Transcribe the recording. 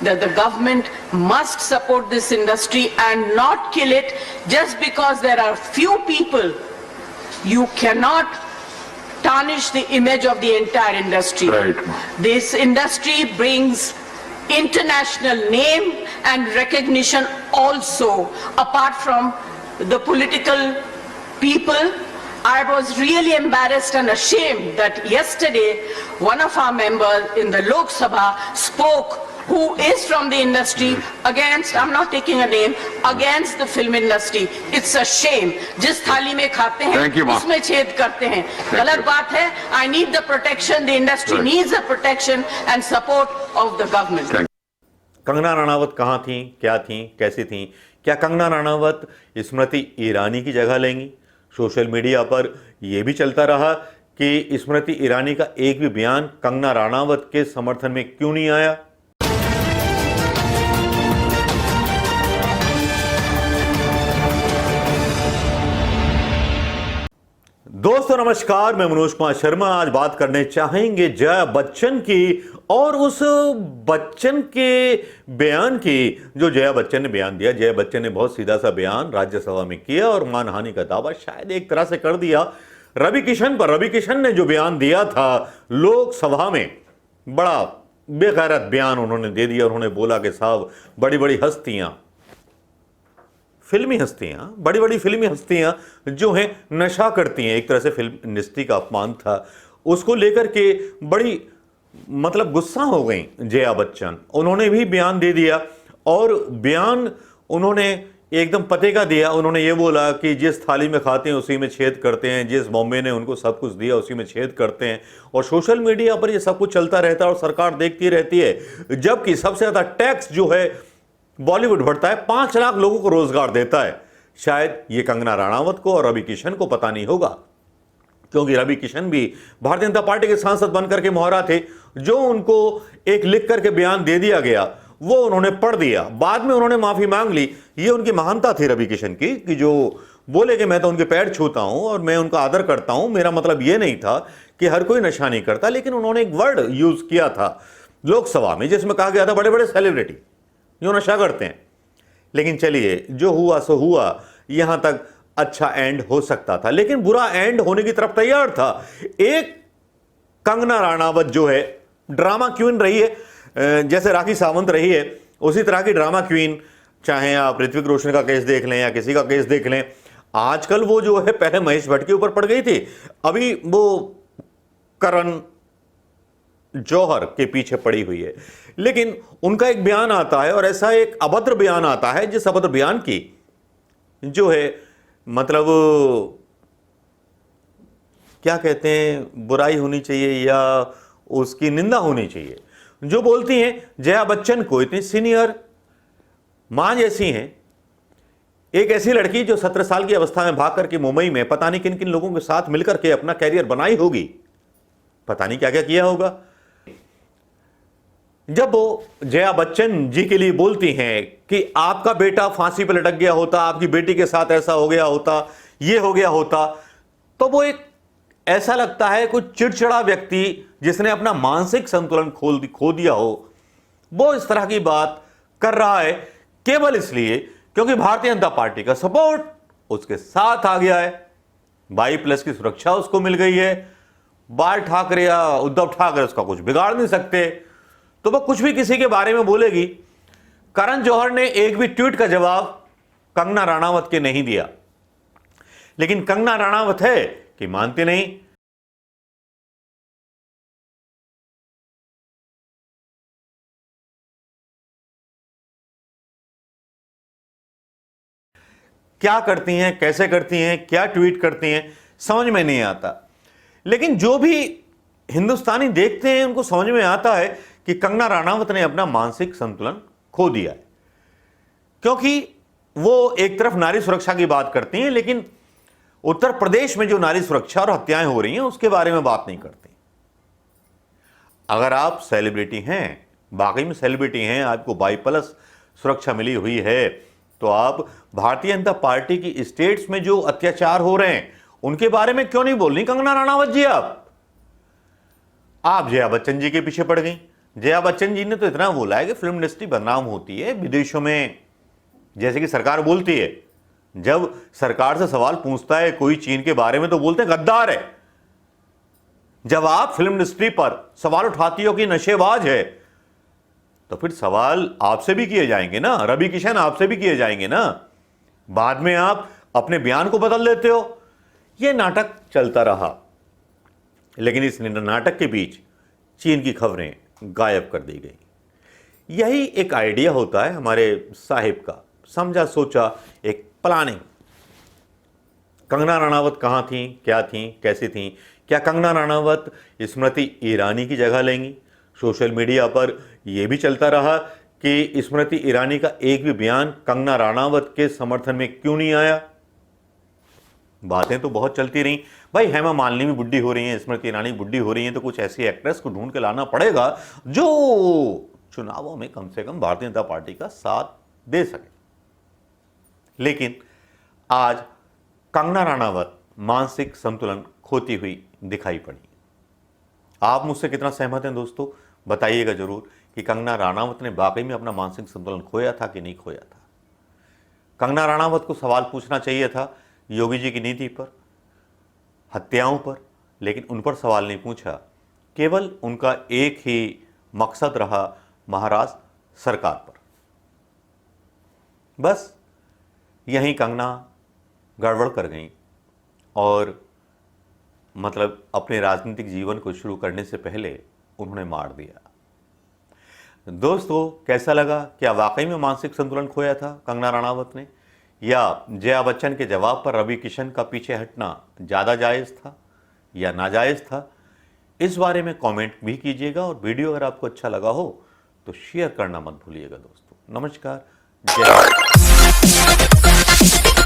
that the government must support this industry and not kill it just because there are few people. You cannot tarnish the image of the entire industry. Right. This industry brings international name and recognition also, apart from the political people. I was really embarrassed and ashamed that yesterday one of our members in the Lok Sabha spoke, who is from the industry, against, I'm not taking a name, against the film industry. It's a shame. जिस थाली में खाते हैं उसमें छेद करते हैं. गलत बात है. I need the protection. The industry needs the protection and support of the government. Kangana Ranaut कहाँ थी, क्या थी, कैसी थी? क्या कंगना रनावत स्मृति ईरानी की जगह लेंगी? सोशल मीडिया पर यह भी चलता रहा कि स्मृति ईरानी का एक भी बयान कंगना रनावत के समर्थन में क्यों नहीं आया? दोस्तों नमस्कार, मैं मनोज कुमार शर्मा। आज बात करने चाहेंगे जया बच्चन की और उस बच्चन के बयान की जो जया बच्चन ने बयान दिया। जया बच्चन ने बहुत सीधा सा बयान राज्यसभा में किया और मानहानि का दावा शायद एक तरह से कर दिया रवि किशन पर। रवि किशन ने जो बयान दिया था लोकसभा में, बड़ा बेगैरत बयान उन्होंने दे दिया। उन्होंने बोला कि साहब बड़ी बड़ी हस्तियां, फिल्मी हस्तियां, बड़ी बड़ी फिल्मी हस्तियां जो हैं नशा करती हैं। एक तरह से फिल्म इंडस्ट्री का अपमान था। उसको लेकर के बड़ी मतलब गुस्सा हो गई जया बच्चन। उन्होंने भी बयान दे दिया और बयान उन्होंने एकदम पते का दिया। उन्होंने ये बोला कि जिस थाली में खाते हैं उसी में छेद करते हैं, जिस बॉम्बे ने उनको सब कुछ दिया उसी में छेद करते हैं। और सोशल मीडिया पर ये सब कुछ चलता रहता है और सरकार देखती रहती है, जबकि सबसे ज्यादा टैक्स जो है बॉलीवुड भरता है, 5 लाख लोगों को रोजगार देता है। शायद ये कंगना रनावत को और रवि किशन को पता नहीं होगा, क्योंकि रवि किशन भी भारतीय जनता पार्टी के सांसद बनकर के मोहरा थे। जो उनको एक लिख करके बयान दे दिया गया वो उन्होंने पढ़ दिया, बाद में उन्होंने माफी मांग ली। ये उनकी महानता थी रवि किशन की, कि जो बोले कि मैं तो उनके पैर छूता हूं और मैं उनका आदर करता हूं। मेरा मतलब ये नहीं था कि हर कोई नशा नहीं करता, लेकिन उन्होंने एक वर्ड यूज किया था लोकसभा में जिसमें कहा गया था बड़े बड़े सेलिब्रिटी जो नशा करते हैं। लेकिन चलिए, जो हुआ सो हुआ। यहां तक अच्छा एंड हो सकता था, लेकिन बुरा एंड होने की तरफ तैयार था। एक कंगना रनावत जो है ड्रामा क्वीन रही है, जैसे राखी सावंत रही है उसी तरह की ड्रामा क्वीन। चाहे आप ऋत्विक रोशन का केस देख लें या किसी का केस देख लें, आजकल वो जो है, पहले महेश भट्ट के ऊपर पड़ गई थी, अभी वो करण जौहर के पीछे पड़ी हुई है। लेकिन उनका एक बयान आता है और ऐसा एक अभद्र बयान आता है जिस अभद्र बयान की जो है मतलब क्या कहते हैं, बुराई होनी चाहिए या उसकी निंदा होनी चाहिए। जो बोलती हैं जया बच्चन को, इतनी सीनियर मां जैसी हैं, एक ऐसी लड़की जो 17 साल की अवस्था में भाग करके मुंबई में पता नहीं किन किन लोगों के साथ मिलकर के अपना कैरियर बनाई होगी, पता नहीं क्या क्या किया होगा। जब वो जया बच्चन जी के लिए बोलती हैं कि आपका बेटा फांसी पर लटक गया होता, आपकी बेटी के साथ ऐसा हो गया होता, ये हो गया होता, तो वो एक ऐसा लगता है कुछ चिड़चिड़ा व्यक्ति जिसने अपना मानसिक संतुलन खो दिया हो, वो इस तरह की बात कर रहा है केवल इसलिए क्योंकि भारतीय जनता पार्टी का सपोर्ट उसके साथ आ गया है। 22+ की सुरक्षा उसको मिल गई है। बाल ठाकरे या उद्धव ठाकरे उसका कुछ बिगाड़ नहीं सकते, तो वह कुछ भी किसी के बारे में बोलेगी। करण जौहर ने एक भी ट्वीट का जवाब कंगना रनावत के नहीं दिया, लेकिन कंगना रनावत है कि मानती नहीं। क्या करती हैं, कैसे करती हैं, क्या ट्वीट करती हैं, समझ में नहीं आता। लेकिन जो भी हिंदुस्तानी देखते हैं उनको समझ में आता है कि कंगना रनावत ने अपना मानसिक संतुलन खो दिया है, क्योंकि वो एक तरफ नारी सुरक्षा की बात करती हैं, लेकिन उत्तर प्रदेश में जो नारी सुरक्षा और हत्याएं हो रही हैं उसके बारे में बात नहीं करती। अगर आप सेलिब्रिटी हैं, बाकी में सेलिब्रिटी हैं, आपको 22+ सुरक्षा मिली हुई है, तो आप भारतीय जनता पार्टी की स्टेट्स में जो अत्याचार हो रहे हैं उनके बारे में क्यों नहीं बोल रही कंगना रनावत जी? आप जया बच्चन जी के पीछे पड़ गई। जया बच्चन जी ने तो इतना बोला है कि फिल्म इंडस्ट्री बदनाम होती है विदेशों में, जैसे कि सरकार बोलती है। जब सरकार से सवाल पूछता है कोई चीन के बारे में तो बोलते हैं गद्दार है। जब आप फिल्म इंडस्ट्री पर सवाल उठाती हो कि नशेबाज है, तो फिर सवाल आपसे भी किए जाएंगे ना, रवि किशन आपसे भी किए जाएंगे ना। बाद में आप अपने बयान को बदल देते हो। यह नाटक चलता रहा, लेकिन इस नाटक के बीच चीन की खबरें गायब कर दी गई। यही एक आइडिया होता है हमारे साहिब का, समझा सोचा एक प्लानिंग। कंगना रनावत कहाँ थी, क्या थी, कैसी थी? क्या कंगना रनावत स्मृति ईरानी की जगह लेंगी? सोशल मीडिया पर यह भी चलता रहा कि स्मृति ईरानी का एक भी बयान कंगना रनावत के समर्थन में क्यों नहीं आया। बातें तो बहुत चलती रही, भाई हेमा मालिनी भी बुढ़ी हो रही है, स्मृति ईरानी बुढ़ी हो रही है, तो कुछ ऐसी एक्ट्रेस को ढूंढ के लाना पड़ेगा जो चुनावों में कम से कम भारतीय जनता पार्टी का साथ दे सके। लेकिन आज कंगना रनावत मानसिक संतुलन खोती हुई दिखाई पड़ी। आप मुझसे कितना सहमत हैं दोस्तों, बताइएगा जरूर कि कंगना रनावत ने वाकई में अपना मानसिक संतुलन खोया था कि नहीं खोया था। कंगना रनावत को सवाल पूछना चाहिए था योगी जी की नीति पर, हत्याओं पर, लेकिन उन पर सवाल नहीं पूछा। केवल उनका एक ही मकसद रहा महाराष्ट्र सरकार पर। बस यहीं कंगना गड़बड़ कर गई और मतलब अपने राजनीतिक जीवन को शुरू करने से पहले उन्होंने मार दिया। दोस्तों कैसा लगा? क्या वाकई में मानसिक संतुलन खोया था कंगना रनावत ने, या जया बच्चन के जवाब पर रवि किशन का पीछे हटना ज़्यादा जायज़ था या नाजायज़ था? इस बारे में कमेंट भी कीजिएगा और वीडियो अगर आपको अच्छा लगा हो तो शेयर करना मत भूलिएगा दोस्तों। नमस्कार, जय हिंद।